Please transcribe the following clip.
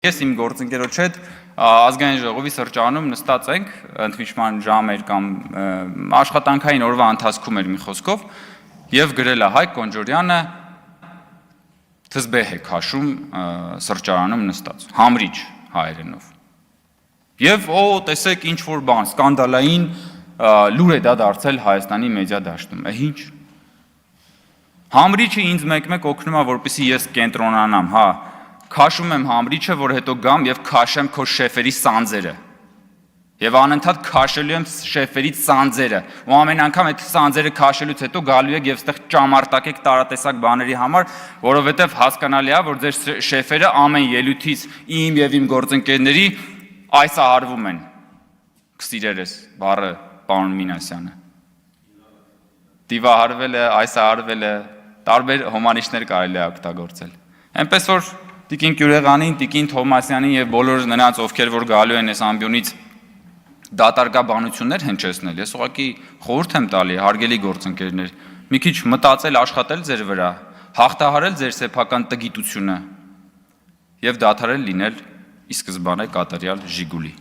Ես իմ գործընկերոջ հետ ազգային ժողովի սրճարանում նստած ենք, ընդմիջման ժամեր կամ աշխատանքային օրվա ընթացքում էր մի խոսքով եւ գրել է Հայկ Կոնջորյանը թզբեհ է քաշում սրճարանում նստած, համրիչ հայերենով։ Եվ տեսեք ինչ որ բան, սկանդալային լուր է դա դարձել Հայաստանի մեդիա դաշտում։ Ինչ։ Համրիչը ինձ մեկ-մեկ օգնում է, որպեսզի ես կենտրոնանամ, հա, քաշում եմ համրիչը, որ հետո գամ եւ քաշեմ քո շեֆերի սանձերը։ Եվ անընդհատ քաշելու եմ շեֆերի սանձերը։ Ու ամեն անգամ այդ սանձերը քաշելուց հետո գալու եք եւ այդտեղ ճամարտակեք տարատեսակ բաների համար, որովհետեւ հասկանալի է, որ ձեր շեֆերը ամեն ելույթից իմ եւ իմ գործընկերների այսահարվում են։ Կսիրերես բառը պարոն Մինասյանը։ Դիվահարվել է, այսահարվել է, տարբեր հոմանիշներ կարելի է օգտագործել։ Այնպես որ Տիկին Կյուրեղանին, Տիկին Թովմասյանին եւ բոլոր նրանց, ովքեր որ գալու են այս ամբիոնից դատարկաբանություններ հնչեցնել, ես ուղղակի խորհուրդ եմ տալի, հարգելի գործընկերներ, մի քիչ մտածել, աշխատել ձեր վրա, հաղթահարել ձեր սեփական տգիտությունը եւ դադարել լինել ի սկզբանե կատարյալ Ժիգուլի։